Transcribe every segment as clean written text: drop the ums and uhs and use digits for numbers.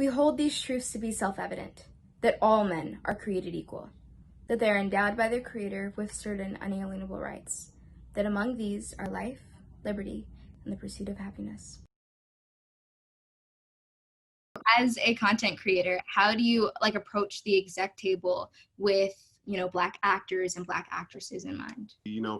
We hold these truths to be self-evident, that all men are created equal, that they are endowed by their Creator with certain unalienable rights, that among these are life, liberty, and the pursuit of happiness. As a content creator, how do you approach the exec table with, Black actors and Black actresses in mind?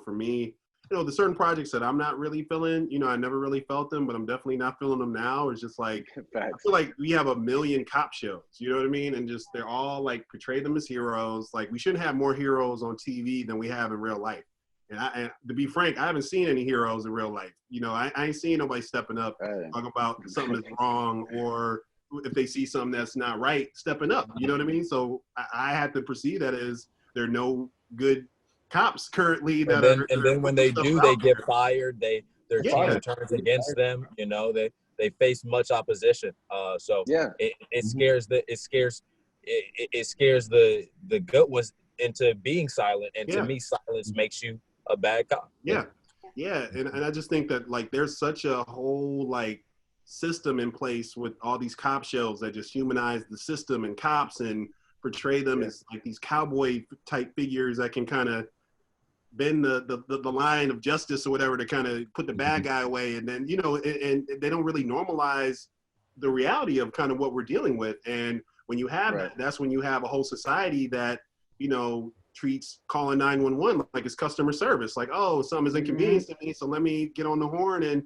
For me, the certain projects that I'm not really feeling, I never really felt them, but I'm definitely not feeling them now. It's just like, I feel like we have a million cop shows, you know what I mean? And just, they're all portray them as heroes. Like, we shouldn't have more heroes on TV than we have in real life. And to be frank, I haven't seen any heroes in real life. I ain't seen nobody stepping up, talking about something that's wrong, or if they see something that's not right, stepping up, you know what I mean? So I have to perceive that as there are no good cops currently that and then when they do, they get fired. Their team turns against them. They face much opposition. So it scares the good ones into being silent. And to me, silence makes you a bad cop. Yeah. And I just think that there's such a whole system in place with all these cop shows that just humanize the system and cops and portray them as these cowboy type figures that can kind of bend the line of justice or whatever to kind of put the bad guy away. And then, and they don't really normalize the reality of kind of what we're dealing with. And when you have that, that's when you have a whole society that, treats calling 911 like it's customer service. Like, oh, something is inconvenience to me, so let me get on the horn and,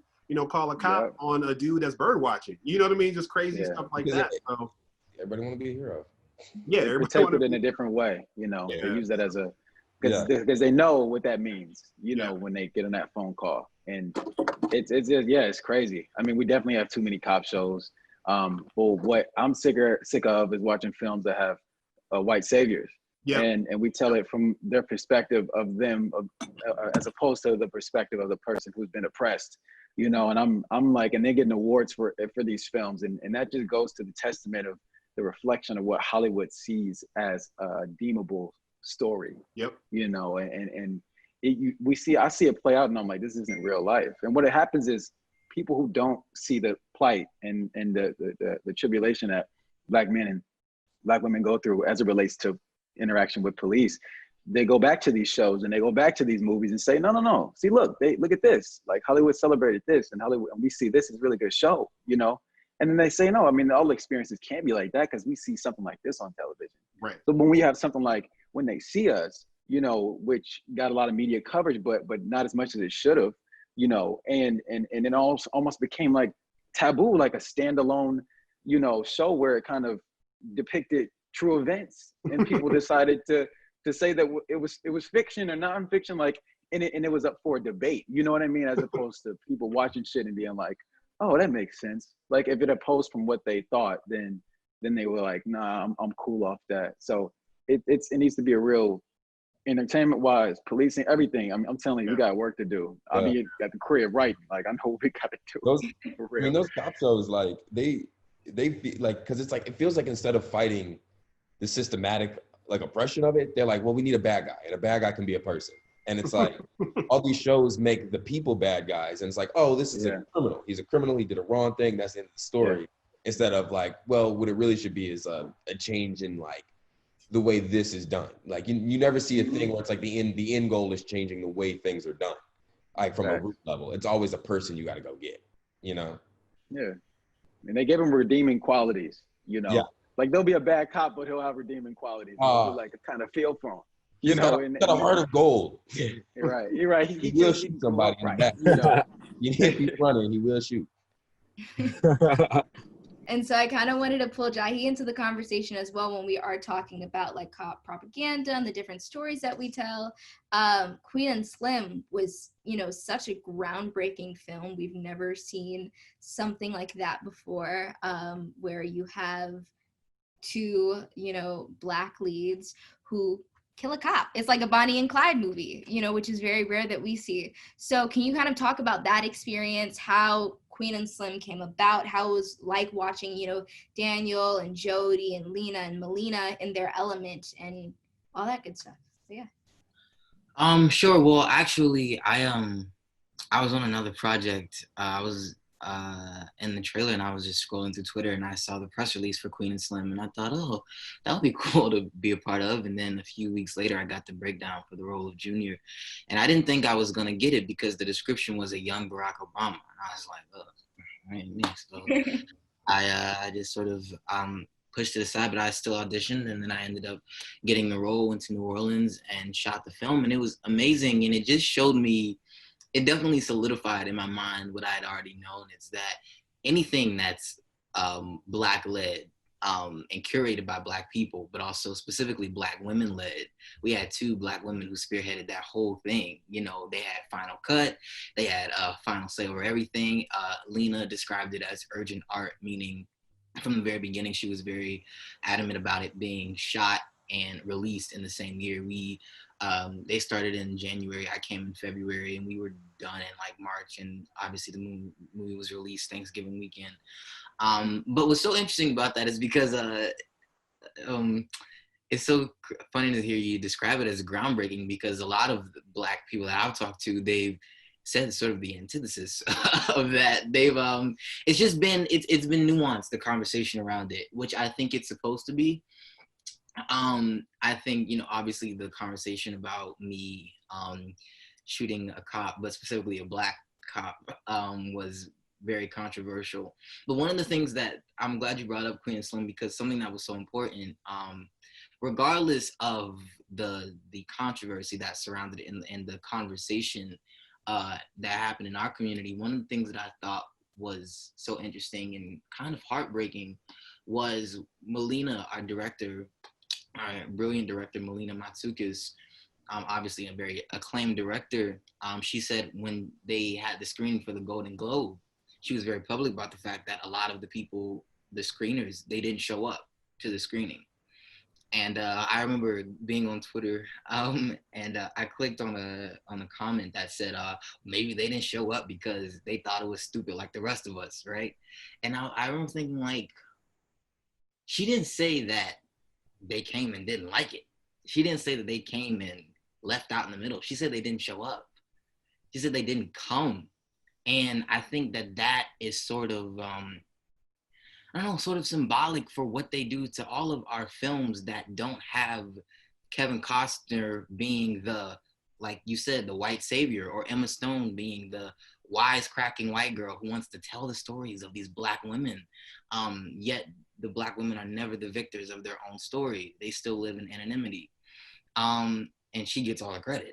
call a cop on a dude that's bird watching. You know what I mean? Just crazy stuff like that. So everybody want to be a hero. Yeah, they're protected in a different way. They use that as because they know what that means. When they get on that phone call, and it's crazy. I mean, we definitely have too many cop shows. But what I'm sick of is watching films that have white saviors. Yeah. And we tell it from their perspective of them, as opposed to the perspective of the person who's been oppressed. And I'm like, and they're getting awards for these films, and that just goes to the testament of the reflection of what Hollywood sees as a deemable story. Yep. I see it play out, and I'm like, this isn't real life. And what happens is people who don't see the plight and the tribulation that Black men and Black women go through as it relates to interaction with police, they go back to these shows and they go back to these movies and say, no. See, look at this. Like, Hollywood celebrated this, and we see this is a really good show, And then they say, no, I mean, all experiences can't be like that because we see something like this on television. Right. So when we have something like When They See Us, which got a lot of media coverage, but not as much as it should have, and it almost became like taboo, like a standalone, show where it kind of depicted true events, and people decided to say that it was fiction or nonfiction, and it was up for a debate. You know what I mean? As opposed to people watching shit and being like, oh, that makes sense. Like, if it opposed from what they thought, then they were like, nah, I'm cool off that. So it needs to be a real entertainment-wise, policing, everything. I'm telling you, we got work to do. I'll be at the crib writing. Like, I know what we got to do. Those cop shows, they feel like, because it's like, it feels like instead of fighting the systematic oppression of it, they're like, well, we need a bad guy, and a bad guy can be a person. And it's like, all these shows make the people bad guys, and it's like, oh, this is a criminal. He's a criminal. He did a wrong thing. That's the end of the story. Yeah. Instead of well, what it really should be is a change in the way this is done. Like, you never see a thing where it's like the end goal is changing the way things are done. From a root level, it's always a person you got to go get. Yeah. And they give him redeeming qualities. Yeah. Like, there'll be a bad cop, but he'll have redeeming qualities. You'll kind of feel for him. He's got a heart of gold. You're right. He will shoot somebody in the back. You need to keep running. He will shoot. And so I kind of wanted to pull Jahi into the conversation as well when we are talking about cop propaganda and the different stories that we tell. Queen and Slim was, such a groundbreaking film. We've never seen something like that before, where you have two, Black leads who kill a cop. It's like a Bonnie and Clyde movie, which is very rare that we see. So can you kind of talk about that experience, how Queen and Slim came about, how it was like watching, Daniel and Jody and Lena and Melina in their element and all that good stuff. So yeah. Sure. Well, actually, I was on another project. I was in the trailer, and I was just scrolling through Twitter, and I saw the press release for Queen and Slim, and I thought, oh, that would be cool to be a part of. And then a few weeks later, I got the breakdown for the role of Junior, and I didn't think I was gonna get it because the description was a young Barack Obama, and I was like, oh, right, so I just sort of pushed it aside, but I still auditioned, and then I ended up getting the role, went to New Orleans and shot the film, and it was amazing, and it just showed me. It definitely solidified in my mind what I had already known, is that anything that's Black-led and curated by Black people, but also specifically Black women-led. We had 2 Black women who spearheaded that whole thing. You know, they had Final Cut, they had final say over everything. Lena described it as urgent art, meaning from the very beginning, she was very adamant about it being shot and released in the same year. They started in January, I came in February, and we were done in like March, and obviously the movie was released Thanksgiving weekend. But what's so interesting about that is because it's so funny to hear you describe it as groundbreaking, because a lot of Black people that I've talked to, they've said sort of the antithesis of that. They've it's been nuanced, the conversation around it, which I think it's supposed to be. I think, you know, obviously the conversation about me shooting a cop, but specifically a Black cop, was very controversial. But one of the things that I'm glad you brought up Queen and Slim, because something that was so important, regardless of the controversy that surrounded it and the conversation that happened in our community, one of the things that I thought was so interesting and kind of heartbreaking was Melina, our director, our brilliant director, Melina Matsoukas, obviously a very acclaimed director. She said when they had the screening for the Golden Globe, she was very public about the fact that a lot of the people, the screeners, they didn't show up to the screening. And I remember being on Twitter, and I clicked on a comment that said maybe they didn't show up because they thought it was stupid like the rest of us, right? And I remember thinking, like, she didn't say that they came and didn't like it. She didn't say that they came and left out in the middle. She said they didn't show up. She said they didn't come. And I think that is sort of, I don't know, sort of symbolic for what they do to all of our films that don't have Kevin Costner being the, like you said, the white savior, or Emma Stone being the wisecracking white girl who wants to tell the stories of these Black women. Yet the Black women are never the victors of their own story. They still live in anonymity. And she gets all the credit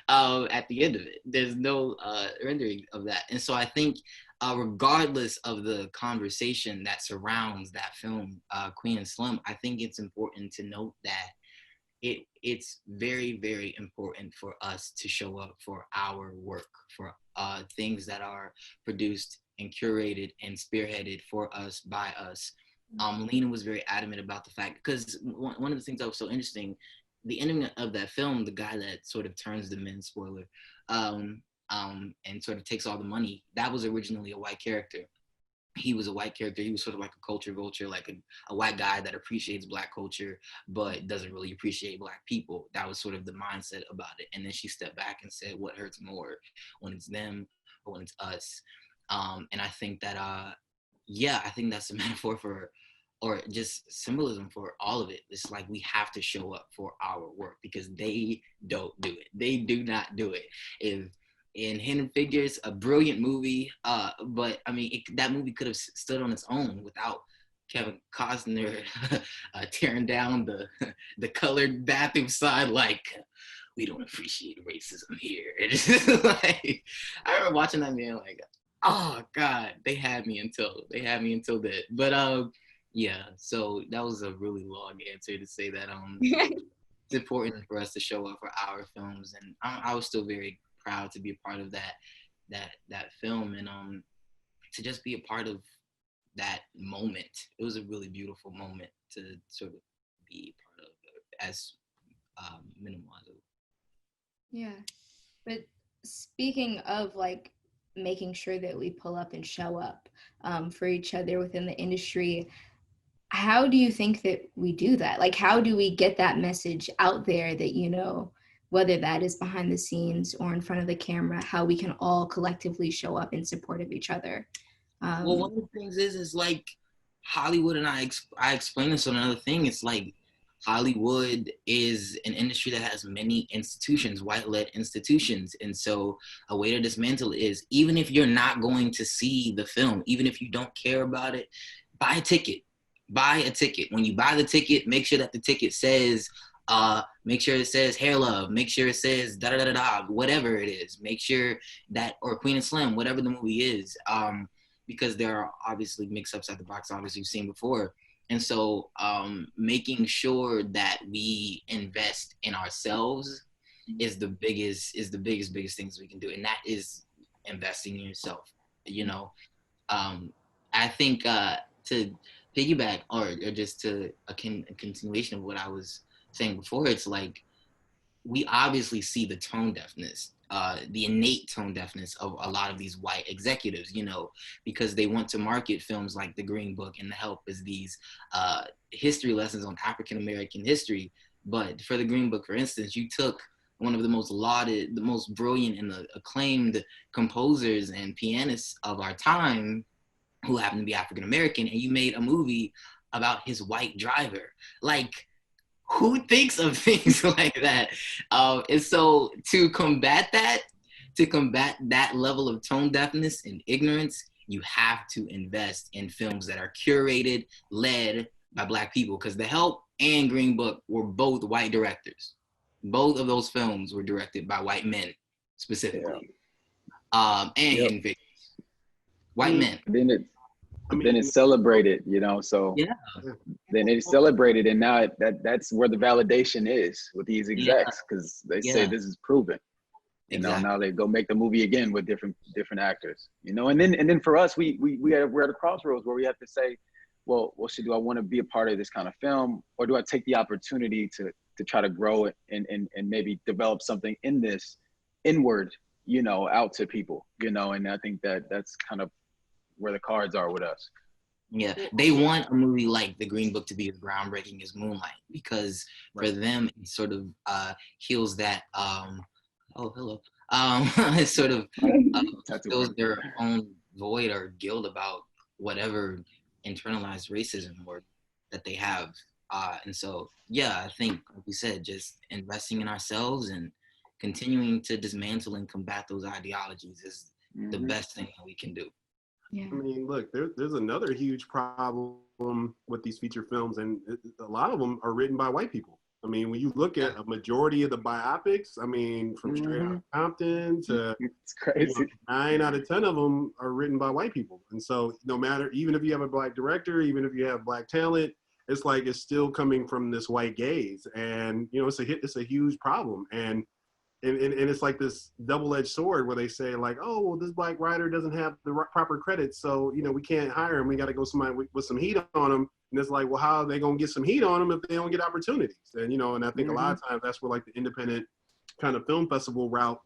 at the end of it. There's no rendering of that. And so I think regardless of the conversation that surrounds that film, Queen and Slim, I think it's important to note that it's very, very important for us to show up for our work, for things that are produced and curated and spearheaded for us, by us. Lena was very adamant about the fact, because one of the things that was so interesting, the ending of that film, the guy that sort of turns them in, spoiler, and sort of takes all the money, that was originally a white character. He was a white character. He was sort of like a culture vulture, like a white guy that appreciates Black culture, but doesn't really appreciate Black people. That was sort of the mindset about it. And then she stepped back and said, what hurts more, when it's them or when it's us? And I think that, I think that's a metaphor for, or just symbolism for all of it. It's like we have to show up for our work, because they don't do it. They do not do it. If in Hidden Figures, a brilliant movie, but I mean, that movie could have stood on its own without Kevin Costner tearing down the colored bathroom side, like, we don't appreciate racism here. It's like, I remember watching that, man, like, oh God, they had me until then. But yeah, so that was a really long answer to say that it's important for us to show up for our films, and I was still very proud to be a part of that film, and to just be a part of that moment. It was a really beautiful moment to sort of be part of, as minimal as it. Yeah, but speaking of like making sure that we pull up and show up for each other within the industry, how do you think that we do that? Like, how do we get that message out there that, you know, whether that is behind the scenes or in front of the camera, how we can all collectively show up in support of each other. Well, one of the things is like Hollywood, and I explained this on another thing. It's like Hollywood is an industry that has many institutions, white-led institutions. And so a way to dismantle it is, even if you're not going to see the film, even if you don't care about it, buy a ticket. Buy a ticket. When you buy the ticket, make sure that the ticket says, make sure it says Hair Love, make sure it says da-da-da-da-da, whatever it is. Make sure that, or Queen and Slim, whatever the movie is. Because there are obviously mix-ups at the box office you've seen before. And so making sure that we invest in ourselves is the biggest things we can do. And that is investing in yourself. You know, I think to piggyback or just to a continuation of what I was saying before, it's like, we obviously see the tone deafness, the innate tone deafness of a lot of these white executives, you know, because they want to market films like The Green Book and The Help as these history lessons on African-American history. But for The Green Book, for instance, you took one of the most lauded, the most brilliant and acclaimed composers and pianists of our time, who happened to be African-American, and you made a movie about his white driver. Like, who thinks of things like that? And so to combat that level of tone deafness and ignorance, you have to invest in films that are curated, led by Black people, because The Help and Green Book were both white directors. Both of those films were directed by white men, specifically. And Hidden Figures. White men. Then it's celebrated, you know, so then it's celebrated, and now that's where the validation is with these execs, because they say this is proven. You know, now they go make the movie again with different actors, you know, and then for us, we're at a crossroads where we have to say, well, do I want to be a part of this kind of film, or do I take the opportunity to try to grow it and maybe develop something in this inward, you know, out to people, you know, and I think that's kind of where the cards are with us. Yeah, they want a movie like The Green Book to be as groundbreaking as Moonlight, because for them it sort of heals that it sort of fills their own void or guilt about whatever internalized racism or that they have. And so I think, like we said, just investing in ourselves and continuing to dismantle and combat those ideologies is the best thing that we can do. Yeah. I mean, look, there's another huge problem with these feature films, and a lot of them are written by white people. I mean, when you look at a majority of the biopics, I mean, from Straight Outta Compton to it's crazy. 9 out of 10 of them are written by white people. And so no matter, even if you have a Black director, even if you have Black talent, it's like it's still coming from this white gaze. And, you know, it's a huge problem. And it's like this double-edged sword where they say like, oh, well, this Black writer doesn't have the proper credits, so, you know, we can't hire him. We got to go somebody with some heat on him. And it's like, well, how are they going to get some heat on them if they don't get opportunities? And, you know, and I think a lot of times that's where like the independent kind of film festival route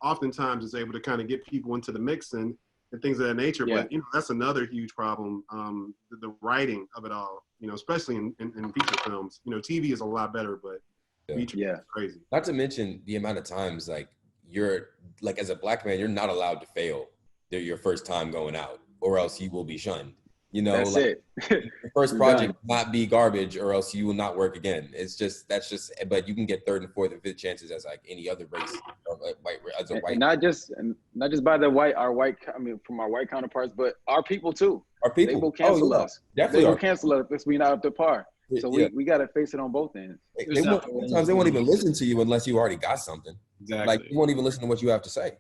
oftentimes is able to kind of get people into the mix and things of that nature. Yeah. But, you know, that's another huge problem, the writing of it all, you know, especially in feature films. You know, TV is a lot better, but feature is crazy. Not to mention the amount of times, like, you're, like, as a Black man, you're not allowed to fail your first time going out, or else you will be shunned. You know, that's like, it. Your first project not be garbage, or else you will not work again. That's just, but you can get third and fourth and fifth chances as like any other race, or as a white. Not just by our white counterparts, but our people too. Our people. They will cancel us. Definitely. They will cancel us if we're not up to par. So we got to face it on both ends. Sometimes they won't even listen to you unless you already got something. Exactly. Like, you won't even listen to what you have to say.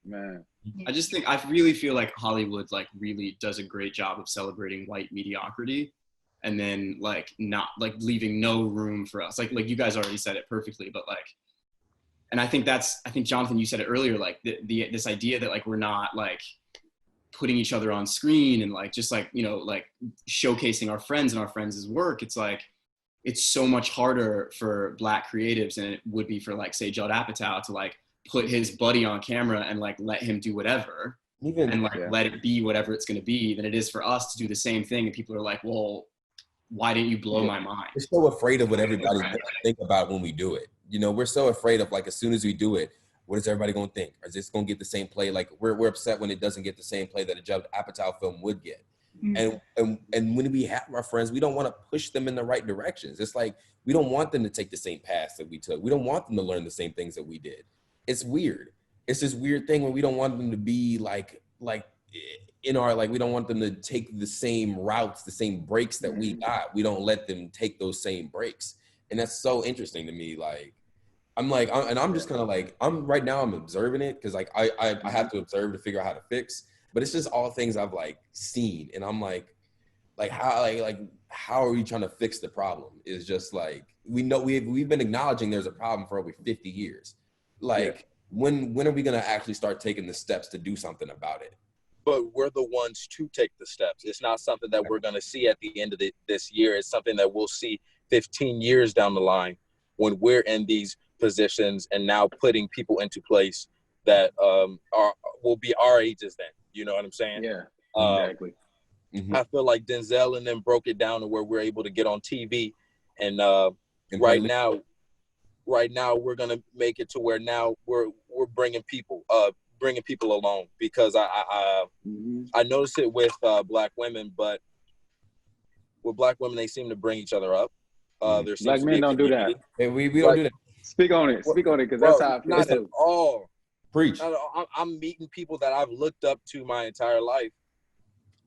Man. I really feel like Hollywood like really does a great job of celebrating white mediocrity, and then like not like leaving no room for us. Like you guys already said it perfectly, but like, and I think Jonathan, you said it earlier, like this idea that like we're not like putting each other on screen and like just like, you know, like showcasing our friends and our friends' work. It's like, it's so much harder for Black creatives than it would be for like, say, Judd Apatow to like put his buddy on camera and like let him do whatever and like let it be whatever it's going to be than it is for us to do the same thing. And people are like, well, why didn't you blow my mind? We're so afraid of what everybody's going to think about when we do it. You know, we're so afraid of, like, as soon as we do it, what is everybody going to think? Is this going to get the same play? Like, we're upset when it doesn't get the same play that a Judd Apatow film would get. And when we have our friends, we don't want to push them in the right directions. It's like, we don't want them to take the same paths that we took. We don't want them to learn the same things that we did. It's weird. It's this weird thing when we don't want them to be like in our, like, we don't want them to take the same routes, the same breaks that we got. We don't let them take those same breaks. And that's so interesting to me. Like, I'm just kind of like, I'm observing it because, like, I have to observe to figure out how to fix. But it's just all things I've, like, seen, and I'm like how are we trying to fix the problem? It's just like, we know we've been acknowledging there's a problem for over 50 years. Like, when are we gonna actually start taking the steps to do something about it? But we're the ones to take the steps. It's not something that we're gonna see at the end of this year. It's something that we'll see 15 years down the line when we're in these positions and now putting people into place that will be our ages then. You know what I'm saying? Yeah, exactly. I feel like Denzel and them broke it down to where we're able to get on TV, and right now we're gonna make it to where now we're bringing people along, because I notice it with Black women, but with Black women they seem to bring each other up. Black men don't do that. Hey, we don't do that. Speak on it, because that's how I feel. Not at all. Preach. I'm meeting people that I've looked up to my entire life,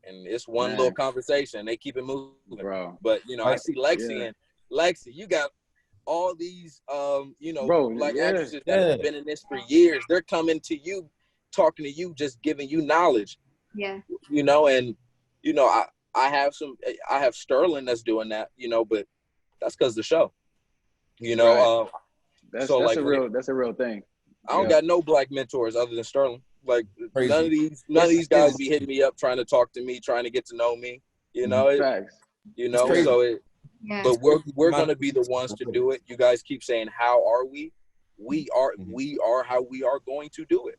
and it's one little conversation. They keep it moving, bro. But I see Lexi, and Lexi, you got all these, Black actresses that have been in this for years. They're coming to you, talking to you, just giving you knowledge. Yeah. And I have Sterling that's doing that. But that's because of the show. That's a real thing. I don't got no Black mentors other than Sterling. Like, crazy. None of these guys be hitting me up trying to talk to me, trying to get to know me. Facts. But we're gonna be the ones to do it. You guys keep saying, how are we? We are how we are going to do it.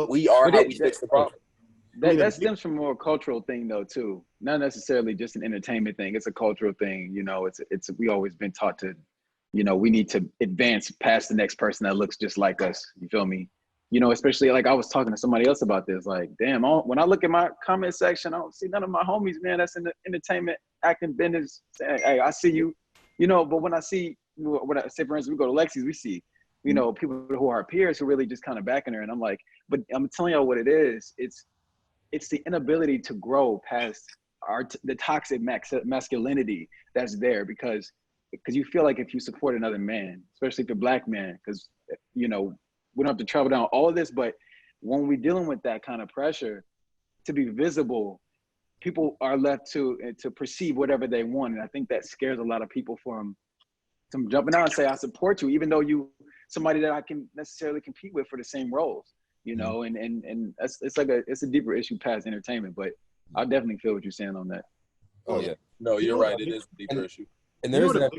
We are how we fix the problem. That stems from a more cultural thing though too. Not necessarily just an entertainment thing. It's a cultural thing. It's we always been taught to, we need to advance past the next person that looks just like us. You feel me? Especially, like, I was talking to somebody else about this. Like, damn, when I look at my comment section, I don't see none of my homies, man, that's in the entertainment, acting business saying, hey, I see you. But when I see, when I say, for instance, we go to Lexi's, we see, people who are our peers who really just kind of backing her. And I'm like, but I'm telling y'all what it is. It's the inability to grow past the toxic masculinity that's there, because you feel like if you support another man, especially if you're a Black man, because, we don't have to travel down all of this, but when we're dealing with that kind of pressure to be visible, people are left to perceive whatever they want. And I think that scares a lot of people from jumping out and say, I support you, even though you somebody that I can necessarily compete with for the same roles, and it's a deeper issue past entertainment, but I definitely feel what you're saying on that. Oh yeah. No, you're right. It is a deeper issue. And there's that.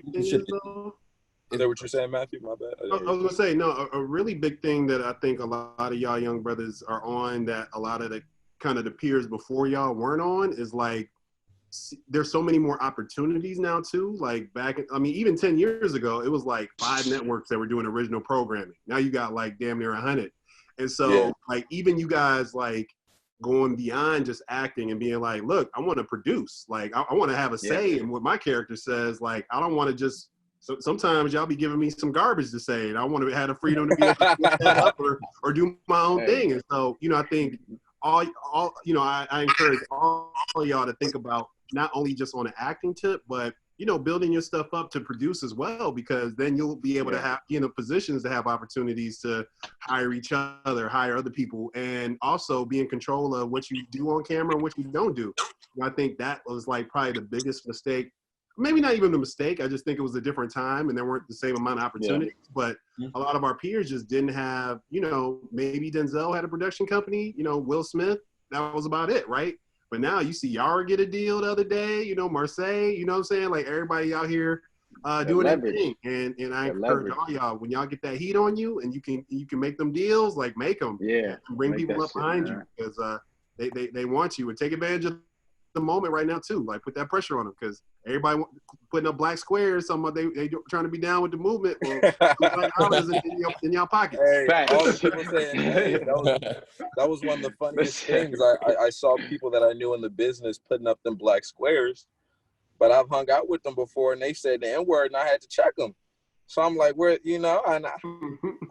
Is that what you're saying, Matthew? My bad. I was gonna say, no, a really big thing that I think a lot of y'all young brothers are on, that a lot of the kind of the peers before y'all weren't on, is like, there's so many more opportunities now too. Like even 10 years ago, it was like 5 networks that were doing original programming. Now you got like damn near 100. And so like, even you guys like going beyond just acting and being like, look, I want to produce. Like, I want to have a say in what my character says. Like, I don't want to just, so sometimes y'all be giving me some garbage to say, and I want to have the freedom to be able to pick that up or do my own thing. And so, I think I encourage all y'all to think about not only just on an acting tip, but, building your stuff up to produce as well, because then you'll be able to be in positions to have opportunities to hire each other, hire other people, and also be in control of what you do on camera and what you don't do. And I think that was like probably the biggest mistake. Maybe not even a mistake. I just think it was a different time and there weren't the same amount of opportunities, but a lot of our peers just didn't have, maybe Denzel had a production company, Will Smith, that was about it, right? But now you see Yara get a deal the other day, Marseille, you know what I'm saying? Like, everybody out here doing that thing. And I encourage all y'all, when y'all get that heat on you and you can make them deals, like, make them. Yeah. And bring people up behind you, because they want you, and take advantage of the moment right now too. Like put that pressure on them because everybody putting up black squares. Some of they trying to be down with the movement. Well, $2 in your pockets. Hey, Facts. all the people saying, hey, that was one of the funniest things. I saw people that I knew in the business putting up them black squares, but I've hung out with them before and they said the N-word and I had to check them. So I'm like, where, you know, and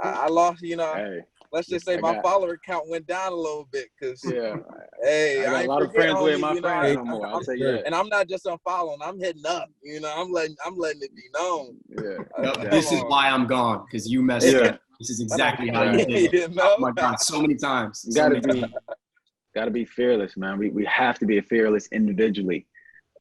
I lost, you know, Hey, let's just say my follower count went down a little bit because, yeah. hey, I got I a ain't lot of forget, friends with homie, my you know, friends no more. I'll say yeah. and I'm not just unfollowing, I'm hitting up, you know, I'm letting it be known. Yeah. This is why I'm gone, because you messed Yeah. up. This is exactly how you did it. You know? Oh my God, so many times. You gotta be fearless, man. We have to be fearless individually.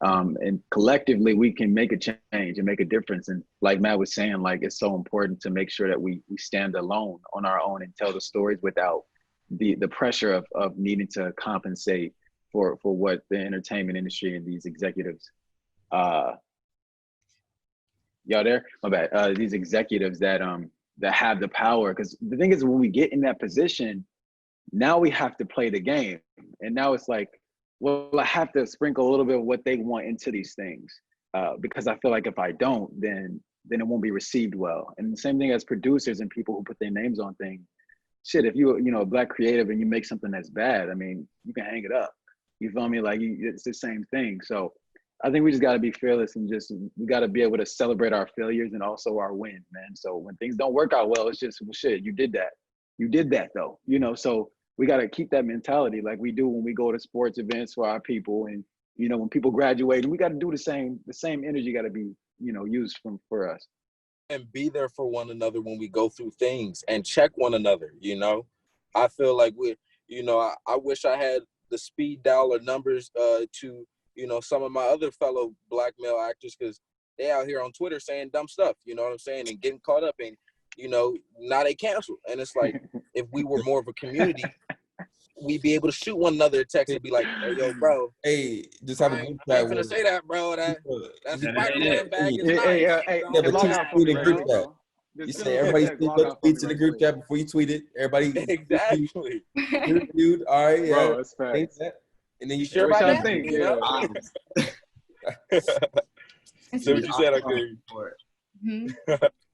And collectively we can make a change and make a difference. And like Matt was saying, like it's so important to make sure that we stand alone on our own and tell the stories without the pressure of needing to compensate for what the entertainment industry and these executives y'all there? My bad. These executives that have the power. Because the thing is, when we get in that position, now we have to play the game. And now it's like, well, I have to sprinkle a little bit of what they want into these things because I feel like if I don't, then it won't be received well. And the same thing as producers and people who put their names on things. Shit, if you a black creative and you make something that's bad, I mean, you can hang it up. You feel me? Like it's the same thing. So I think we just got to be fearless and we got to be able to celebrate our failures and also our wins, man. So when things don't work out well, it's just, well, shit, you did that. You did that though, so we got to keep that mentality like we do when we go to sports events for our people. And, when people graduate, and we got to do the same energy got to be, used for us. And be there for one another when we go through things and check one another, I feel like I wish I had the speed dial or numbers to, some of my other fellow black male actors, because they out here on Twitter saying dumb stuff, you know what I'm saying, and getting caught up in, now they cancel. And it's like, if we were more of a community, we'd be able to shoot one another a text and be like, hey, yo, bro. Hey, just have a group chat. I ain't finna say that, bro. That's Spider-Man bag is nice. Hey, but tweet in group chat. You You say everybody see those tweets in the group chat before you tweet it. Everybody exactly. Dude, all right, yeah. Bro, that's facts. And then you sure about that? Think, So what you said, okay.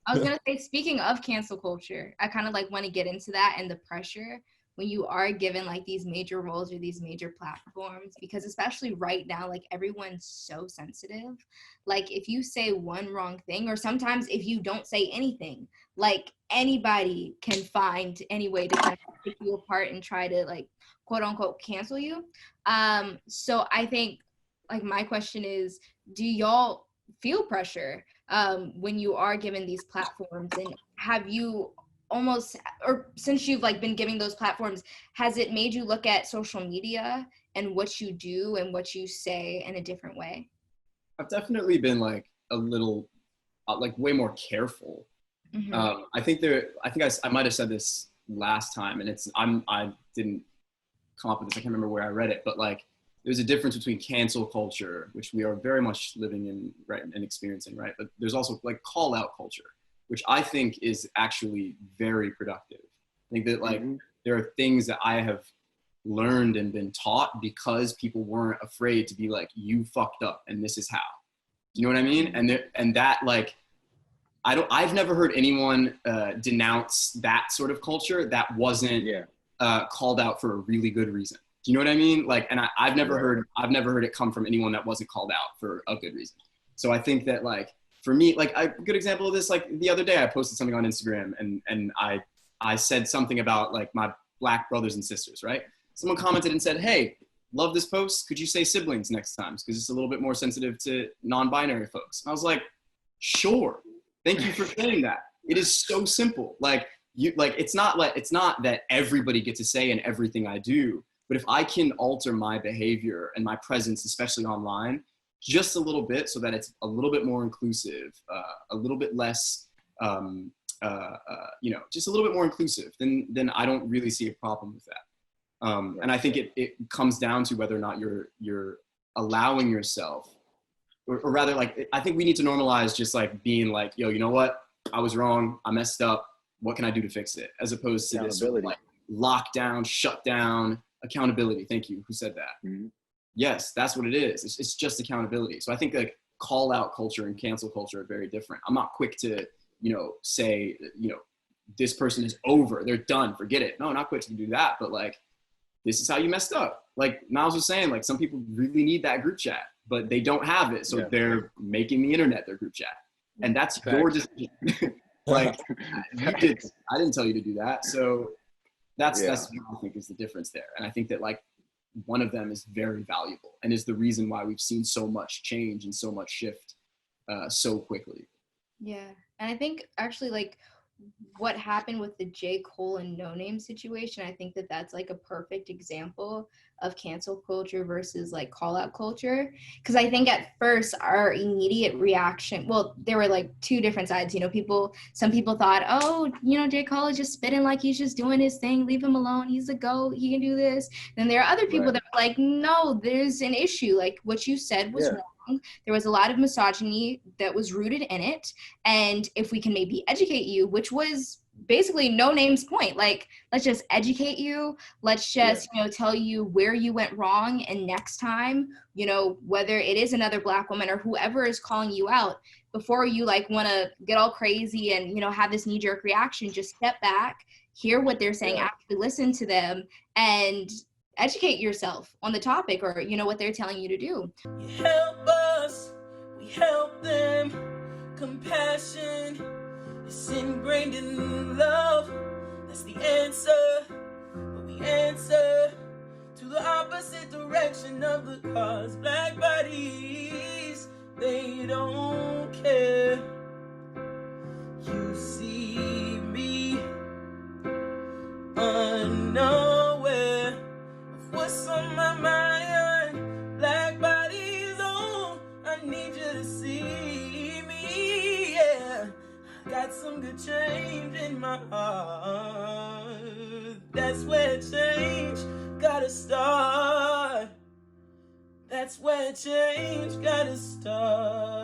I was gonna say, speaking of cancel culture, I kind of want to get into that and the pressure when you are given these major roles or these major platforms, because especially right now, everyone's so sensitive. If you say one wrong thing, or sometimes if you don't say anything, anybody can find any way to kind of pick you apart and try to quote unquote cancel you. So I think my question is, do y'all feel pressure when you are given these platforms, and have you since you've been giving those platforms, has it made you look at social media and what you do and what you say in a different way? I've definitely been a little way more careful. Mm-hmm. I might have said this last time, and I didn't come up with this. I can't remember where I read it, but there's a difference between cancel culture, which we are very much living in, right, and experiencing, right? But there's also call out culture, which I think is actually very productive. I think that there are things that I have learned and been taught because people weren't afraid to be you fucked up and this is how. You know what I mean? And that I've never heard anyone denounce that sort of culture that wasn't called out for a really good reason. Do you know what I mean? And I've never heard it come from anyone that wasn't called out for a good reason. So I think that for me, a good example of this, the other day I posted something on Instagram and I said something about my black brothers and sisters, right? Someone commented and said, hey, love this post. Could you say siblings next time? Because it's a little bit more sensitive to non-binary folks. And I was like, sure. Thank you for saying that. It is so simple. It's not that everybody gets a say in everything I do, but if I can alter my behavior and my presence, especially online, just a little bit so that it's a little bit more inclusive, a little bit less, just a little bit more inclusive, then I don't really see a problem with that. And I think it comes down to whether or not you're allowing yourself, or rather I think we need to normalize just being yo, you know what? I was wrong. I messed up. What can I do to fix it? As opposed to this lockdown, shut down, accountability. Thank you. Who said that? Mm-hmm. Yes, that's what it is. It's just accountability. So I think like call out culture and cancel culture are very different. I'm not quick to, say, this person is over, they're done, forget it. No, not quick to do that. But like, this is how you messed up. Like Miles was saying, like some people really need that group chat, but they don't have it. So they're making the internet their group chat. And that's your decision. Like I didn't tell you to do that. So that's what I think is the difference there. And I think that like one of them is very valuable and is the reason why we've seen so much change and so much shift so quickly. Yeah. And I think actually like what happened with the J. Cole and No Name situation, I think that that's like a perfect example of cancel culture versus like call out culture. Because I think at first our immediate reaction, well, there were like two different sides. Some people thought, oh, J. Cole is just spitting like he's just doing his thing. Leave him alone. He's a GOAT. He can do this. Then there are other people that were like, no, there's an issue. Like what you said was wrong. There was a lot of misogyny that was rooted in it. And if we can maybe educate you, which was basically No Name's point, like, let's just educate you. Let's just, tell you where you went wrong. And next time, whether it is another Black woman or whoever is calling you out, before you like want to get all crazy and, have this knee-jerk reaction, just step back, hear what they're saying, actually listen to them, and educate yourself on the topic or, what they're telling you to do. You help us, we help them. Compassion is ingrained in love. That's the answer, but we answer to the opposite direction of the cause. Black bodies, they don't care. You see me unaware of what's on my mind. Black bodies, oh, I need you to see me, yeah. Got some good change in my heart. That's where change gotta start. That's where change gotta start.